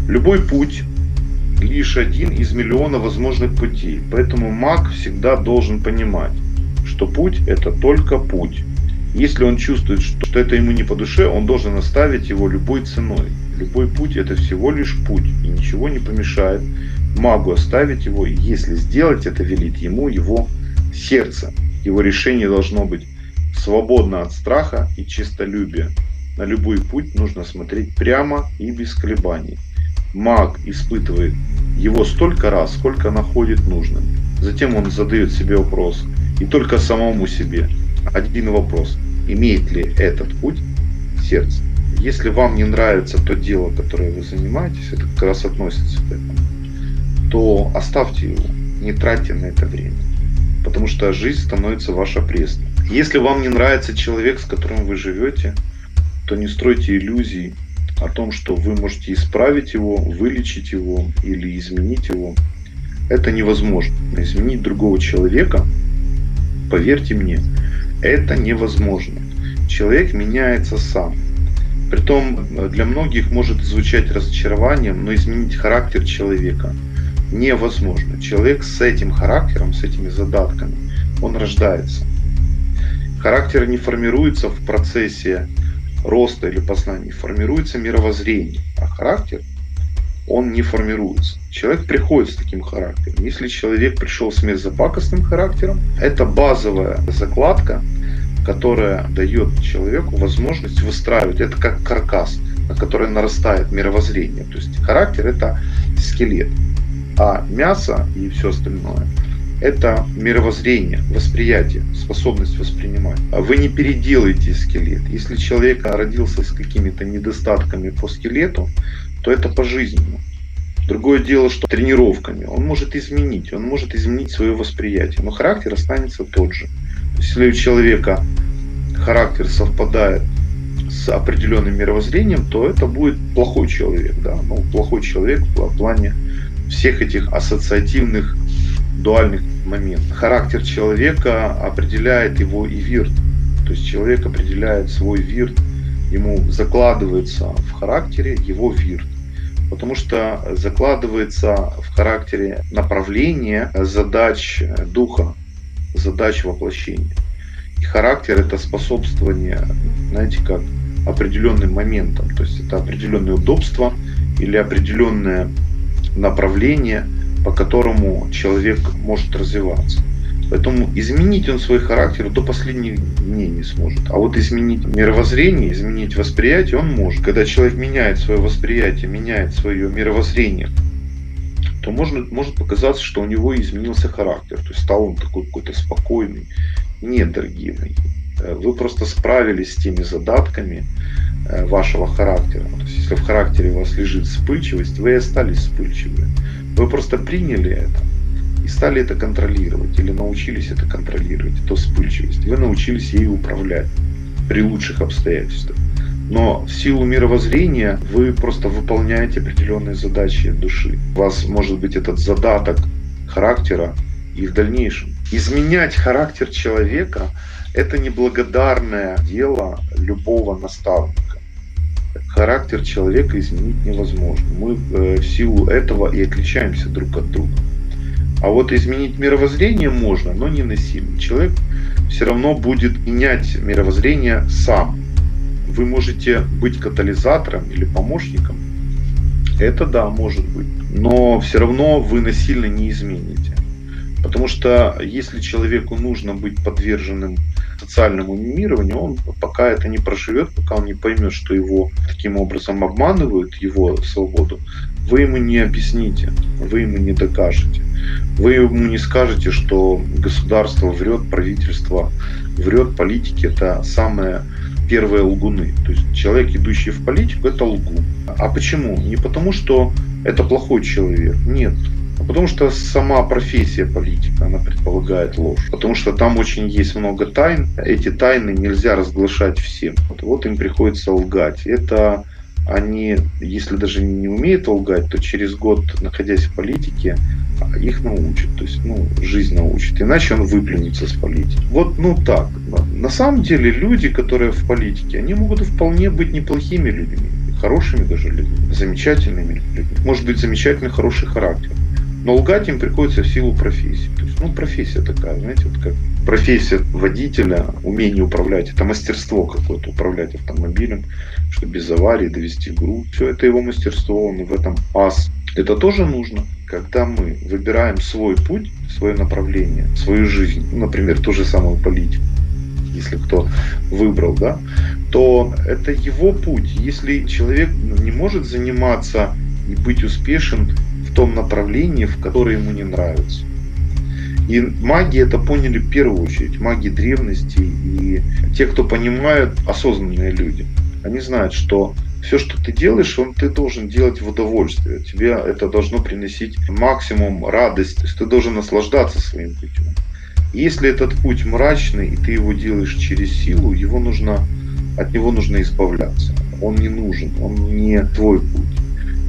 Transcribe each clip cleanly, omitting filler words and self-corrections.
Любой путь лишь один из миллиона возможных путей. Поэтому маг всегда должен понимать, что путь это только путь. Если он чувствует, что это ему не по душе, он должен оставить его любой ценой. Любой путь это всего лишь путь. И ничего не помешает магу оставить его, если сделать это велит ему его сердце. Его решение должно быть свободно от страха и честолюбия. На любой путь нужно смотреть прямо и без колебаний. Маг испытывает его столько раз, сколько находит нужным. Затем он задает себе вопрос, и только самому себе один вопрос: имеет ли этот путь сердце? Если вам не нравится то дело, которое вы занимаетесь, это как раз относится к этому, то оставьте его, не тратьте на это время, потому что жизнь становится ваша пресной. Если вам не нравится человек, с которым вы живете, то не стройте иллюзий о том, что вы можете исправить его, вылечить его или изменить его. Это невозможно. Изменить другого человека, поверьте мне, это невозможно. Человек меняется сам. Притом для многих может звучать разочарованием, но изменить характер человека невозможно. Человек с этим характером, с этими задатками, он рождается. Характер не формируется в процессе роста или познания, формируется мировоззрение, а характер, он не формируется. Человек приходит с таким характером. Если человек пришел с мерзопакостным характером, это базовая закладка, которая дает человеку возможность выстраивать. Это как каркас, на который нарастает мировоззрение. То есть характер это скелет, а мясо и все остальное это мировоззрение, восприятие, способность воспринимать. А вы не переделаете скелет. Если человек родился с какими-то недостатками по скелету, то это пожизненно. Другое дело, что тренировками он может изменить свое восприятие, но характер останется тот же. Если у человека характер совпадает с определенным мировоззрением, то это будет плохой человек. Да? Ну, плохой человек в плане всех этих ассоциативных дуальных моментов. Характер человека определяет его и вирт. То есть человек определяет свой вирт, ему закладывается в характере его вирт. Потому что закладывается в характере направление задач духа, задач воплощения. И характер это способствование, знаете, как определенным моментам. То есть это определенное удобство или определенное направление, по которому человек может развиваться. Поэтому изменить он свой характер до последних дней не сможет. А вот изменить мировоззрение, изменить восприятие он может. Когда человек меняет свое восприятие, меняет свое мировоззрение, то может показаться, что у него изменился характер. То есть стал он такой какой-то спокойный. Нет, дорогие мои. Вы просто справились с теми задатками вашего характера. То есть, если в характере у вас лежит вспыльчивость, вы и остались вспыльчивы. Вы просто приняли это и стали это контролировать, или научились это контролировать, эту вспыльчивость. Вы научились ею управлять при лучших обстоятельствах. Но в силу мировоззрения вы просто выполняете определенные задачи души. У вас может быть этот задаток характера и в дальнейшем. Изменять характер человека – это неблагодарное дело любого наставника. Характер человека изменить невозможно. Мы в силу этого и отличаемся друг от друга. А вот изменить мировоззрение можно, но не насильно. Человек все равно будет менять мировоззрение сам. Вы можете быть катализатором или помощником. Это да, может быть. Но все равно вы насильно не измените. Потому что если человеку нужно быть подверженным социальному мимированию, он пока это не проживет, пока он не поймет, что его таким образом обманывают, его свободу, вы ему не объясните, вы ему не докажете. Вы ему не скажете, что государство врет, правительство врет, политики это самые первые лгуны. То есть человек, идущий в политику, это лгун. А почему? Не потому, что это плохой человек. Нет. Потому что сама профессия политика, она предполагает ложь. Потому что там очень есть много тайн. Эти тайны нельзя разглашать всем. Вот им приходится лгать. Это они, если даже не умеют лгать, то через год, находясь в политике, их научат. То есть, жизнь научит. Иначе он выплюнется с политики. Вот, так. На самом деле, люди, которые в политике, они могут вполне быть неплохими людьми. хорошими даже людьми, замечательными людьми, может быть замечательный, хороший характер. Но лгать им приходится в силу профессии. То есть, профессия такая, знаете, вот как профессия водителя, умение управлять, это мастерство какое-то, управлять автомобилем, чтобы без аварии довести груз. Все это его мастерство, он в этом ас. Это тоже нужно, когда мы выбираем свой путь, свое направление, свою жизнь, например, ту же самую политику, если кто выбрал, да, то это его путь. Если человек не может заниматься и быть успешен в том направлении, в которое ему не нравится. И маги это поняли в первую очередь, маги древности и те, кто понимают, осознанные люди. Они знают, что все, что ты делаешь, ты должен делать в удовольствие. Тебе это должно приносить максимум радости. То есть ты должен наслаждаться своим путем. И если этот путь мрачный, и ты его делаешь через силу, от него нужно избавляться. Он не нужен, он не твой путь.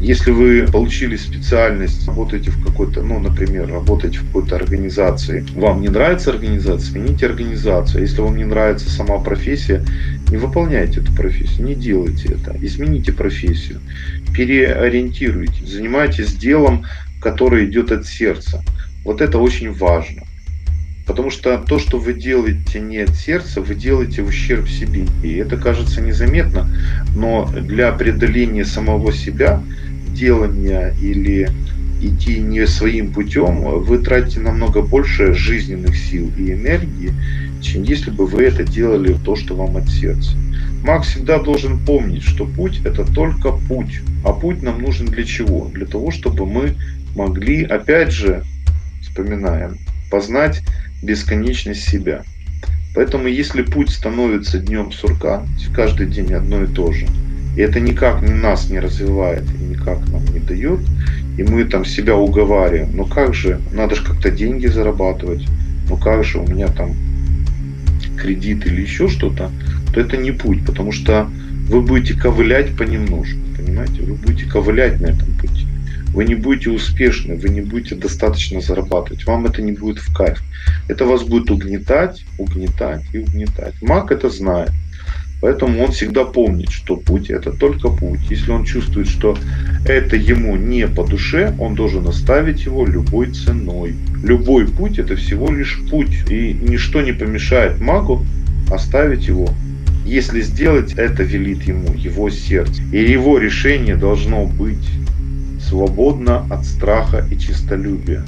Если вы получили специальность, работаете в какой-то, например, работаете в какой-то организации, вам не нравится организация, смените организацию. Если вам не нравится сама профессия, не выполняйте эту профессию, не делайте это. Измените профессию, переориентируйтесь, занимайтесь делом, которое идет от сердца. Вот это очень важно. Потому что то, что вы делаете не от сердца, вы делаете в ущерб себе. И это кажется незаметно, но для преодоления самого себя, делания или идти не своим путем, вы тратите намного больше жизненных сил и энергии, чем если бы вы это делали то, что вам от сердца. Маг всегда должен помнить, что путь – это только путь. А путь нам нужен для чего? Для того, чтобы мы могли, опять же, вспоминаем, познать бесконечность себя. Поэтому если путь становится днем сурка, каждый день одно и то же, и это никак нас не развивает и никак нам не дает, и мы там себя уговариваем, как же, надо же как-то деньги зарабатывать, как же у меня там кредит или еще что-то, то это не путь, потому что вы будете ковылять понемножку, понимаете, вы будете ковылять на этом пути. Вы не будете успешны, вы не будете достаточно зарабатывать, вам это не будет в кайф. Это вас будет угнетать, угнетать и угнетать. Маг это знает. Поэтому он всегда помнит, что путь – это только путь. Если он чувствует, что это ему не по душе, он должен оставить его любой ценой. Любой путь – это всего лишь путь. И ничто не помешает магу оставить его. Если сделать это велит ему его сердце. И его решение должно быть свободно от страха и честолюбия.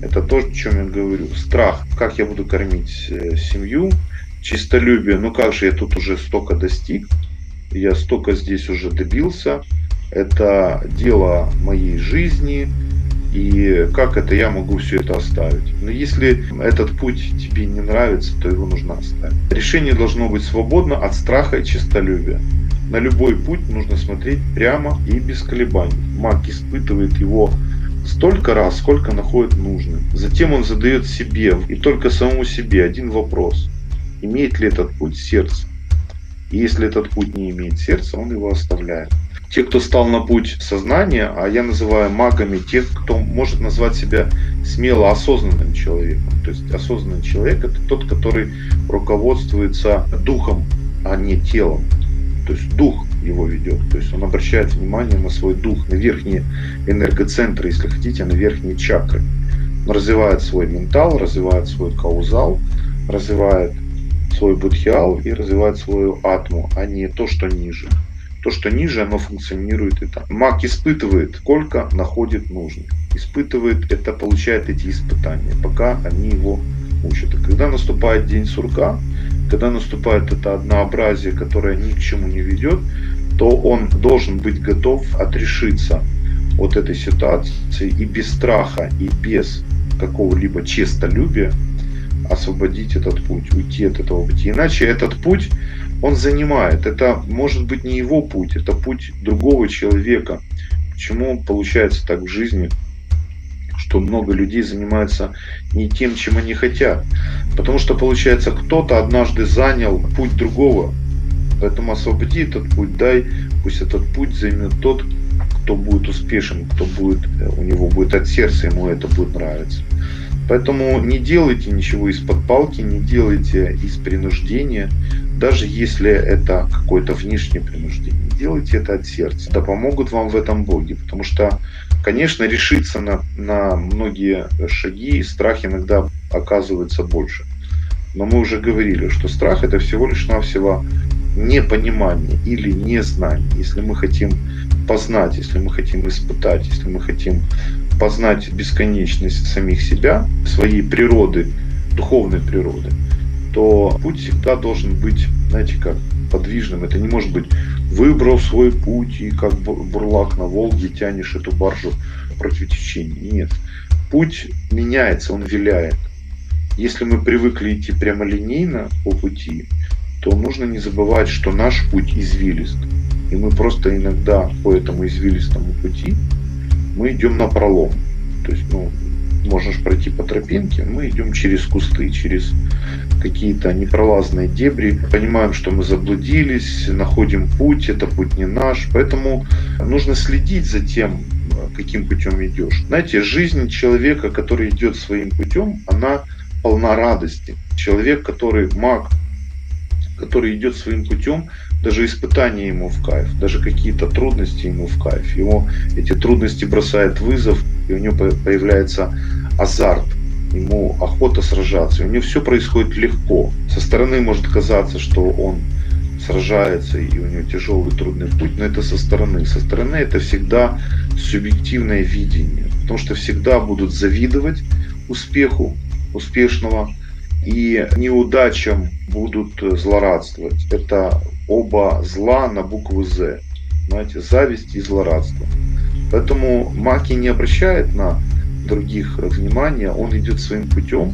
Это то, о чем я говорю. Страх. Как я буду кормить семью? Честолюбие. Как же я тут уже столько достиг? Я столько здесь уже добился. Это дело моей жизни. И как это я могу все это оставить? Но если этот путь тебе не нравится, то его нужно оставить. Решение должно быть свободно от страха и честолюбия. На любой путь нужно смотреть прямо и без колебаний. Маг испытывает его столько раз, сколько находит нужным. Затем он задает себе и только самому себе один вопрос. Имеет ли этот путь сердце? И если этот путь не имеет сердца, он его оставляет. Те, кто стал на путь сознания, а я называю магами тех, кто может назвать себя смело осознанным человеком. То есть осознанный человек – это тот, который руководствуется духом, а не телом. То есть дух его ведет. То есть он обращает внимание на свой дух, на верхние энергоцентры, если хотите, на верхние чакры. Он развивает свой ментал, развивает свой каузал, развивает свой будхиал и развивает свою атму, а не то, что ниже. То, что ниже, оно функционирует и там. Маг испытывает, сколько находит нужным. Испытывает это, получает эти испытания, пока они его учат. И когда наступает день сурка, когда наступает это однообразие, которое ни к чему не ведет, то он должен быть готов отрешиться от этой ситуации и без страха, и без какого-либо честолюбия освободить этот путь, уйти от этого пути. Иначе этот путь он занимает. Это может быть не его путь, это путь другого человека. Почему получается так в жизни, что много людей занимаются не тем, чем они хотят? Потому что получается, кто-то однажды занял путь другого. Поэтому освободи этот путь, дай, пусть этот путь займет тот, кто будет успешен, у него будет от сердца, ему это будет нравиться. Поэтому не делайте ничего из-под палки, не делайте из принуждения, даже если это какое-то внешнее принуждение. Делайте это от сердца. Да помогут вам в этом боги. Потому что, конечно, решиться на многие шаги, страх иногда оказывается больше. Но мы уже говорили, что страх это всего лишь навсего непонимание или незнание. Если мы хотим познать, если мы хотим испытать, если мы хотим познать бесконечность самих себя, своей природы, духовной природы, то путь всегда должен быть, знаете, как подвижным. Это не может быть выбрал свой путь и как бурлак на Волге тянешь эту баржу против течения. Нет. Путь меняется, он виляет. Если мы привыкли идти прямолинейно по пути, то нужно не забывать, что наш путь извилист. И мы просто иногда по этому извилистому пути мы идем на пролом. То есть, можно же пройти по тропинке, мы идем через кусты, через какие-то непролазные дебри, понимаем, что мы заблудились, находим путь, это путь не наш. Поэтому нужно следить за тем, каким путем идешь. Знаете, жизнь человека, который идет своим путем, она полна радости. Человек, который маг, который идет своим путем, даже испытания ему в кайф, даже какие-то трудности ему в кайф. Ему эти трудности бросают вызов, и у него появляется азарт, ему охота сражаться. И у него все происходит легко. Со стороны может казаться, что он сражается, и у него тяжелый, трудный путь, но это со стороны. Со стороны это всегда субъективное видение, потому что всегда будут завидовать успеху успешного, и неудачам будут злорадствовать. Это оба зла на букву «З». Знаете, зависть и злорадство. Поэтому маг не обращает на других внимания, он идет своим путем,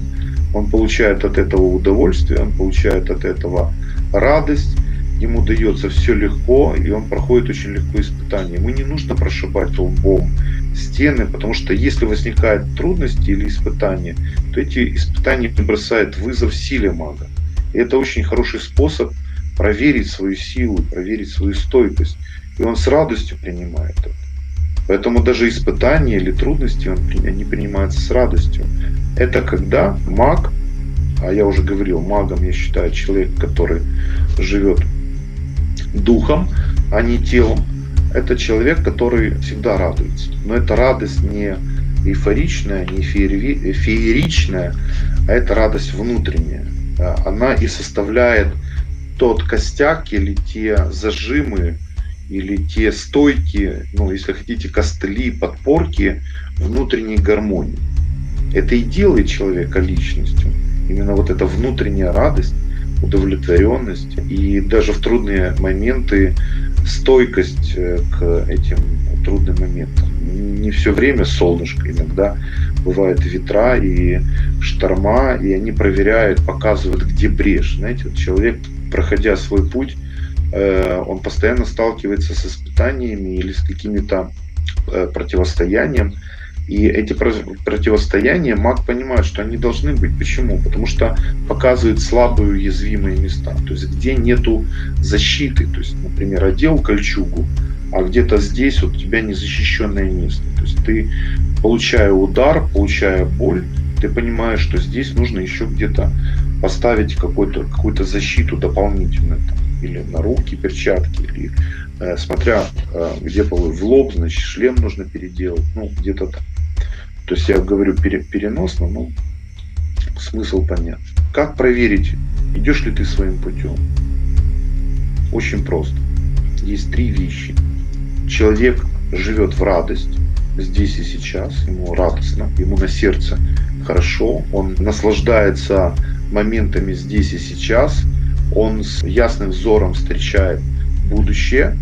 он получает от этого удовольствие, он получает от этого радость, ему дается все легко, и он проходит очень легко испытания. Ему не нужно прошибать лбом стены, потому что если возникают трудности или испытания, то эти испытания бросают вызов силе мага. И это очень хороший способ проверить свою силу, проверить свою стойкость. И он с радостью принимает это. Поэтому даже испытания или трудности они принимаются с радостью. Это когда маг, а я уже говорил, магом я считаю человек, который живет духом, а не телом. Это человек, который всегда радуется. Но эта радость не эйфоричная, не фееричная, а это радость внутренняя. Она и составляет тот костяк или те зажимы, или те стойки, если хотите, костыли, подпорки внутренней гармонии. Это и делает человека личностью. Именно вот эта внутренняя радость, удовлетворенность и даже в трудные моменты стойкость к этим трудным моментам. Не все время солнышко, иногда бывают ветра и шторма, и они проверяют, показывают, где брешь. Знаете, вот человек, проходя свой путь, он постоянно сталкивается с испытаниями или с какими-то противостоянием. И эти противостояния маг понимает, что они должны быть. Почему? Потому что показывают слабые уязвимые места. То есть где нету защиты. То есть, например, одел кольчугу, а где-то здесь вот у тебя незащищенное место. То есть ты, получая удар, получая боль, ты понимаешь, что здесь нужно еще где-то поставить какую-то защиту дополнительную. Или на руки перчатки, или смотря где в лоб, значит шлем нужно переделать, где-то там. То есть я говорю переносно, но смысл понятен. Как проверить, идешь ли ты своим путем? Очень просто. Есть 3 вещи. Человек живет в радость здесь и сейчас, ему радостно, ему на сердце хорошо, он наслаждается моментами здесь и сейчас, он с ясным взором встречает будущее,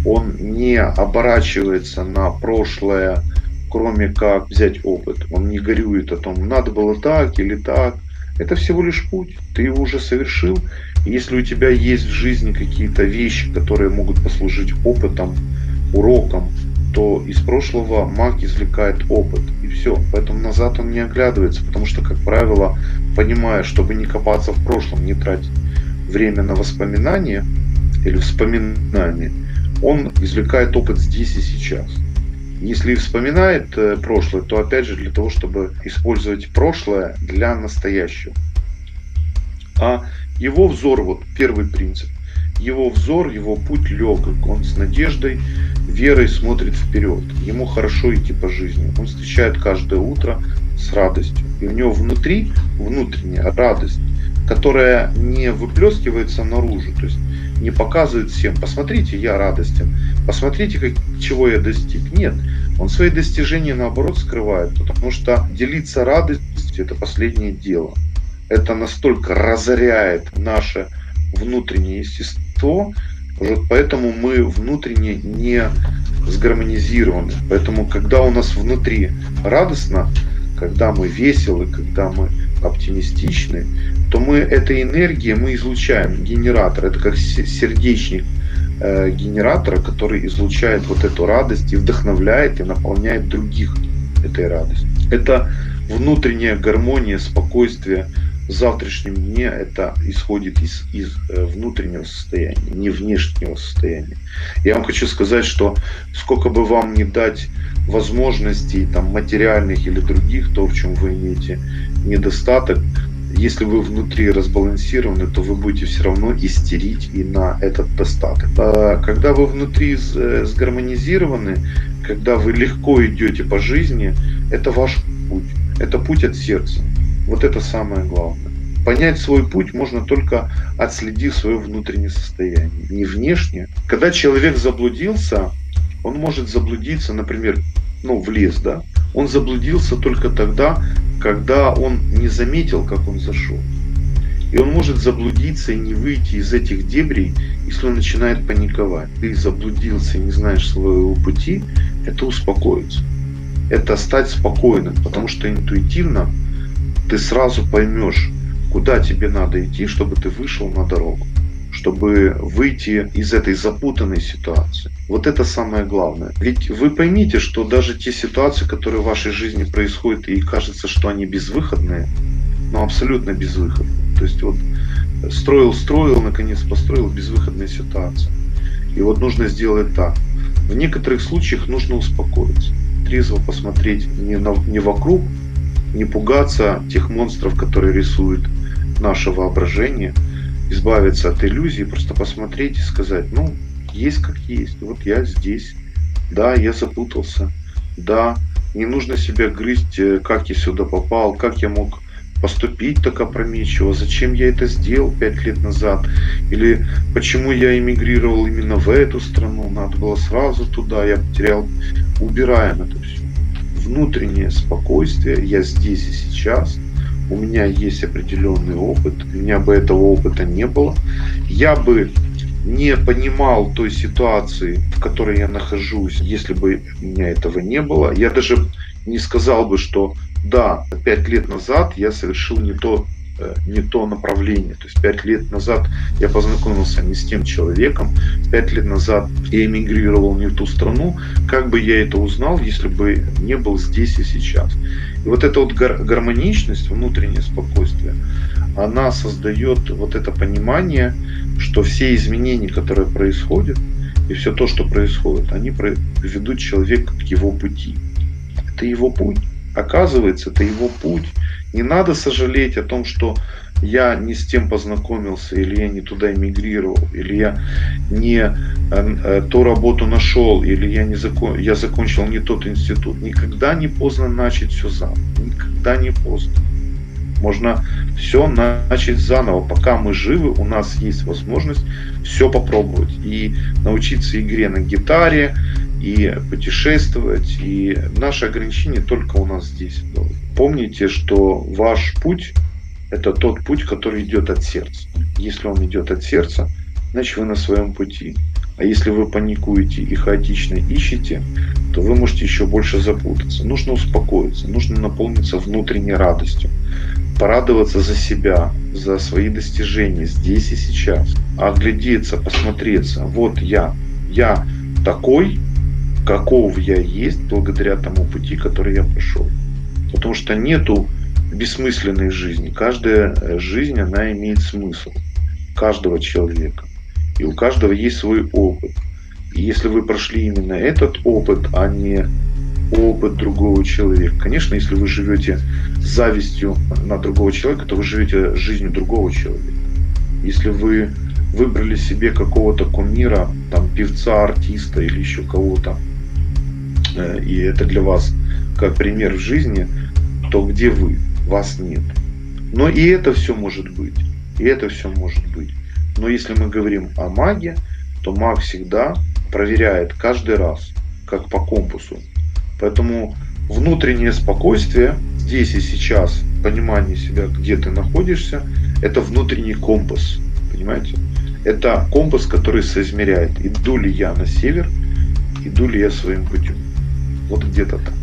он не оборачивается на прошлое, кроме как взять опыт. Он не горюет о том, надо было так или так. Это всего лишь путь. Ты его уже совершил. И если у тебя есть в жизни какие-то вещи, которые могут послужить опытом, уроком, то из прошлого маг извлекает опыт. И все. Поэтому назад он не оглядывается. Потому что, как правило, понимая, чтобы не копаться в прошлом, не тратить время на воспоминания или вспоминания, он извлекает опыт здесь и сейчас. Если вспоминает прошлое, то опять же для того, чтобы использовать прошлое для настоящего. А его взор, вот первый принцип, его взор, его путь легок, он с надеждой, верой смотрит вперед. Ему хорошо идти по жизни. Он встречает каждое утро с радостью. И у него внутри внутренняя радость, которая не выплескивается наружу, то есть не показывает всем: посмотрите, я радостен, посмотрите, чего я достиг. Нет, он свои достижения наоборот скрывает, потому что делиться радостью — это последнее дело. Это настолько разоряет наше внутреннее естество, вот поэтому мы внутренне не сгармонизированы. Поэтому, когда у нас внутри радостно, когда мы веселы, когда мы оптимистичны, то мы этой энергией мы излучаем. Генератор — это как сердечник генератора, который излучает вот эту радость и вдохновляет и наполняет других этой радостью. Это внутренняя гармония, спокойствие в завтрашнем дне. Это исходит из внутреннего состояния, не внешнего состояния. Я вам хочу сказать, что сколько бы вам ни дать возможностей там, материальных или других, то, в чем вы имеете недостаток, если вы внутри разбалансированы, то вы будете все равно истерить и на этот достаток. Когда вы внутри сгармонизированы, когда вы легко идете по жизни, это ваш путь. Это путь от сердца. Вот это самое главное. Понять свой путь можно только отследив свое внутреннее состояние, не внешнее. Когда человек заблудился, он может заблудиться, например, в лес, да? Он заблудился только тогда, когда он не заметил, как он зашел. И он может заблудиться и не выйти из этих дебрей, если он начинает паниковать. Ты заблудился и не знаешь своего пути, это успокоиться. Это стать спокойным, потому что интуитивно ты сразу поймешь, куда тебе надо идти, чтобы ты вышел на дорогу, чтобы выйти из этой запутанной ситуации. Вот это самое главное. Ведь вы поймите, что даже те ситуации, которые в вашей жизни происходят, и кажется, что они безвыходные, но абсолютно безвыходные. То есть вот строил, наконец построил безвыходная ситуация. И вот нужно сделать так. В некоторых случаях нужно успокоиться, трезво посмотреть не вокруг, не пугаться тех монстров, которые рисует наше воображение, избавиться от иллюзий, просто посмотреть и сказать: есть как есть, вот я здесь, да, я запутался, да, не нужно себя грызть, как я сюда попал, как я мог поступить так опрометчиво, зачем я это сделал 5 лет назад, или почему я эмигрировал именно в эту страну, надо было сразу туда, я потерял. Убираем это все. Внутреннее спокойствие, я здесь и сейчас, у меня есть определенный опыт, у меня бы этого опыта не было, я бы не понимал той ситуации, в которой я нахожусь, если бы у меня этого не было. Я даже не сказал бы, что да, 5 лет назад я совершил не то направление. То есть 5 лет назад я познакомился не с тем человеком, 5 лет назад я эмигрировал не в ту страну. Как бы я это узнал, если бы не был здесь и сейчас? И вот эта вот гармоничность, внутреннее спокойствие, она создает вот это понимание, что все изменения, которые происходят, и все то, что происходит, они ведут человека к его пути. Это его путь. Оказывается, это его путь. Не надо сожалеть о том, что я не с тем познакомился, или я не туда эмигрировал, или я не ту работу нашел, или я закончил не тот институт. Никогда не поздно начать все заново. Никогда не поздно. Можно все начать заново. Пока мы живы, у нас есть возможность все попробовать. И научиться игре на гитаре, и путешествовать. И наши ограничения только у нас здесь. Помните, что ваш путь — это тот путь, который идет от сердца. Если он идет от сердца, значит вы на своем пути. А если вы паникуете и хаотично ищете, то вы можете еще больше запутаться. Нужно успокоиться, нужно наполниться внутренней радостью. Порадоваться за себя, за свои достижения здесь и сейчас. Оглядеться, посмотреться. Вот я такой, каков я есть, благодаря тому пути, который я прошел. Потому что нету бессмысленной жизни. Каждая жизнь, она имеет смысл. Каждого человека. И у каждого есть свой опыт. И если вы прошли именно этот опыт, а не опыт другого человека. Конечно, если вы живете с завистью на другого человека, то вы живете жизнью другого человека. Если вы выбрали себе какого-то кумира, там, певца, артиста или еще кого-то, и это для вас как пример в жизни, то где вы? Вас нет. Но и это все может быть. И это все может быть. Но если мы говорим о маге, то маг всегда проверяет каждый раз, как по компасу. Поэтому внутреннее спокойствие, здесь и сейчас, понимание себя, где ты находишься, это внутренний компас. Понимаете? Это компас, который соизмеряет, иду ли я на север, иду ли я своим путем. Вот где-то так.